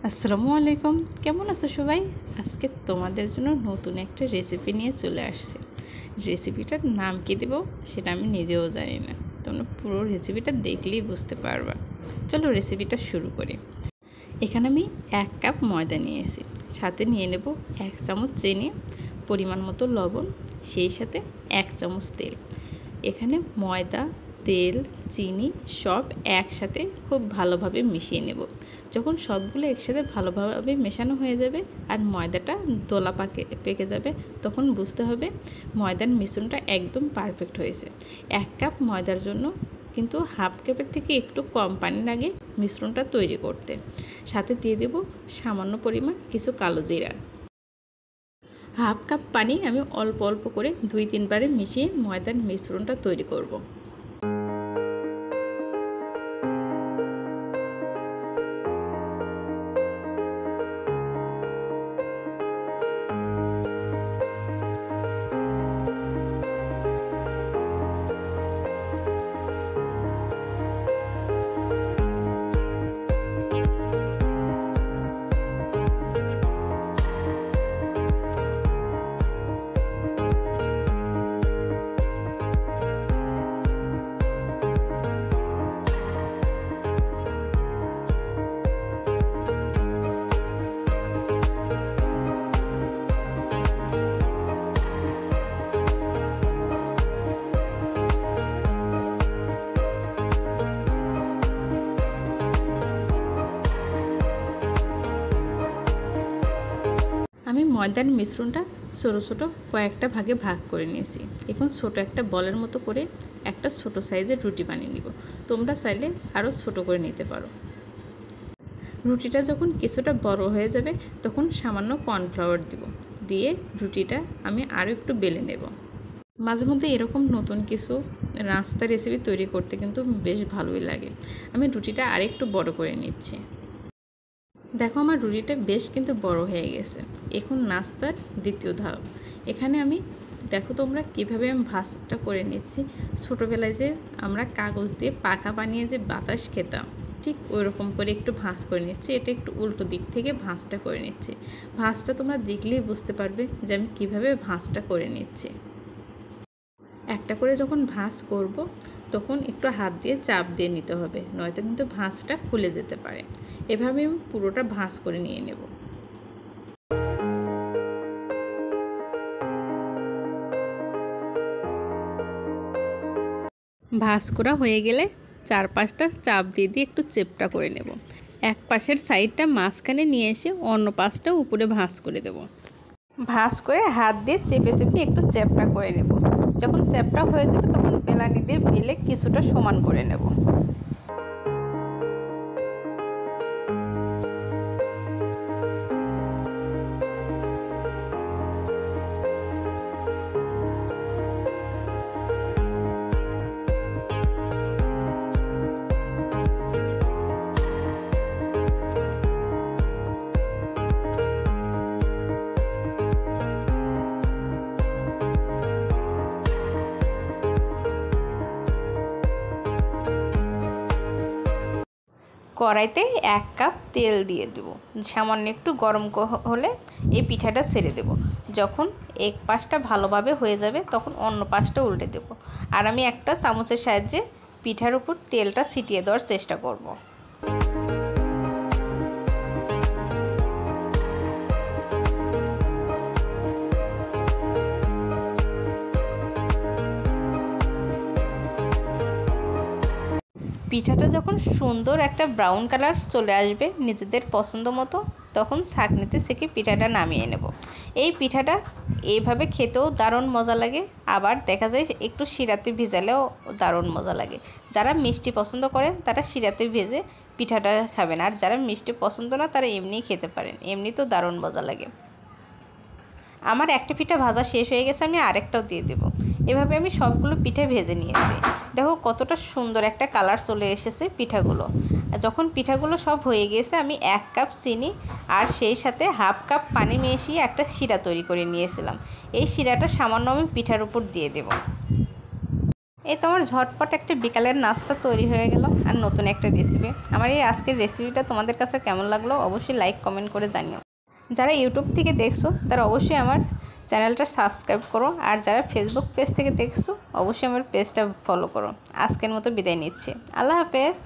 আসসালামু আলাইকুম, কেমন আছো সবাই? আজকে তোমাদের জন্য নতুন একটা রেসিপি নিয়ে চলে আসছে। রেসিপিটার নাম কি দেব সেটা আমি নিজেও জানি না, তোমরা পুরো রেসিপিটা দেখলেই বুঝতে পারবা। চলো রেসিপিটা শুরু করি। এখানে আমি 1 কাপ ময়দা নিয়েছি, সাথে নিয়ে নেব 1 চামচ চিনি, পরিমাণ মতো লবণ, সেই সাথে 1 চামচ তেল। এখানে ময়দা, তেল, চিনি সব একসাথে খুব ভালোভাবে মিশিয়ে নেব। যখন সবগুলো একসাথে ভালোভাবে মেশানো হয়ে যাবে আর ময়দাটা দোলা পেকে যাবে, তখন বুঝতে হবে ময়দার মিশ্রণটা একদম পারফেক্ট হয়েছে। 1 কাপ ময়দার জন্য কিন্তু হাফ কাপের থেকে একটু কম পানি লাগে মিশ্রণটা তৈরি করতে। সাথে দিয়ে দেব সামান্য পরিমাণ কিছু কালো জিরা। হাফ কাপ পানি আমি অল্প অল্প করে 2-3 বারে মিশিয়ে ময়দার মিশ্রণটা তৈরি করব। আমি ময়দার মিশ্রণটা ছোটো ছোটো কয়েকটা ভাগে ভাগ করে নিয়েছি। এখন ছোটো একটা বলের মতো করে একটা ছোটো সাইজের রুটি বানিয়ে নিব। তোমরা চাইলে আরও ছোটো করে নিতে পারো। রুটিটা যখন কিছুটা বড় হয়ে যাবে তখন সামান্য কর্নফ্লাওয়ার দিব, দিয়ে রুটিটা আমি আরও একটু বেলে নেব। মাঝে মধ্যে এরকম নতুন কিছু নাস্তা রেসিপি তৈরি করতে কিন্তু বেশ ভালোই লাগে। আমি রুটিটা আরেকটু বড় করে নিচ্ছি। দেখো আমার রুটিটা বেশ কিন্তু বড় হয়ে গেছে। এখন নাস্তার দ্বিতীয় ধাপ। এখানে আমি দেখো তোমরা কীভাবে আমি ভাঁজটা করে নিচ্ছি। ছোটোবেলায় যে আমরা কাগজ দিয়ে পাখা বানিয়ে যে বাতাস খেতাম, ঠিক ওই রকম করে একটু ভাঁজ করে নিচ্ছি। এটা একটু উল্টো দিক থেকে ভাঁজটা করে নিচ্ছি। ভাঁজটা তোমরা দেখলেই বুঝতে পারবে যে আমি কীভাবে ভাঁজটা করে নিচ্ছি। একটা করে যখন ভাঁজ করব তখন একটু হাত দিয়ে চাপ দিয়ে নিতে হবে, নয়তো কিন্তু ভাঁজটা খুলে যেতে পারে। এভাবে আমি পুরোটা ভাঁজ করে নিয়ে নেব। ভাঁজ করা হয়ে গেলে 4-5টা চাপ দিয়ে দিয়ে একটু চেপটা করে নেব। এক পাশের সাইডটা মাঝখানে নিয়ে এসে অন্য পাশটা উপরে ভাঁজ করে দেব। ভাঁজ করে হাত দিয়ে চেপে চেপে একটু চ্যাপটা করে নেব। যখন চ্যাপটা হয়ে যাবে তখন বেলানি দিয়ে বেলে কিছুটা সমান করে নেব। কড়াইতে 1 কাপ তেল দিয়ে দেবো। সামান্য একটু গরম হলে এই পিঠাটা ছেড়ে দেব। যখন এক পাশটা ভালোভাবে হয়ে যাবে তখন অন্য পাশটা উল্টে দেব। আর আমি একটা চামচের সাহায্যে পিঠার উপর তেলটা ছিটিয়ে দেওয়ার চেষ্টা করব। পিঠাটা যখন সুন্দর একটা ব্রাউন কালার চলে আসবে নিজেদের পছন্দ মতো, তখন ছাঁকনিতে সেঁকে পিঠাটা নামিয়ে নেব। এই পিঠাটা এইভাবে খেতেও দারুণ মজা লাগে, আবার দেখা যায় একটু শিরাতে ভেজালেও দারুণ মজা লাগে। যারা মিষ্টি পছন্দ করেন তারা শিরাতে ভেজে পিঠাটা খাবেন, আর যারা মিষ্টি পছন্দ না তারা এমনিই খেতে পারেন, এমনি তো দারুণ মজা লাগে। আমার একটা পিঠা ভাজা শেষ হয়ে গেছে, আমি আরেকটাও দিয়ে দেব। এভাবে আমি সবগুলো পিঠে ভেজে নিয়েছি। দেখো কতটা সুন্দর একটা কালার চলে এসেছে পিঠাগুলো। যখন পিঠাগুলো সব হয়ে গেছে আমি 1 কাপ চিনি আর সেই সাথে হাফ কাপ পানি মিশিয়ে একটা শিরা তৈরি করে নিয়েছিলাম। এই শিরাটা সামান্য আমি পিঠার উপর দিয়ে দেব। এই তো আমার ঝটপট একটা বিকালের নাস্তা তৈরি হয়ে গেল আর নতুন একটা রেসিপি। আমার এই আজকের রেসিপিটা তোমাদের কাছে কেমন লাগলো অবশ্যই লাইক কমেন্ট করে জানিও। যারা ইউটিউব থেকে দেখছো তারা অবশ্যই আমার চ্যানেলটা সাবস্ক্রাইব করো, আর যারা ফেসবুক পেজ থেকে দেখছো অবশ্যই আমার পেজটা ফলো করো। আজকের মতো বিদায় নিচ্ছি। আল্লাহ হাফেজ।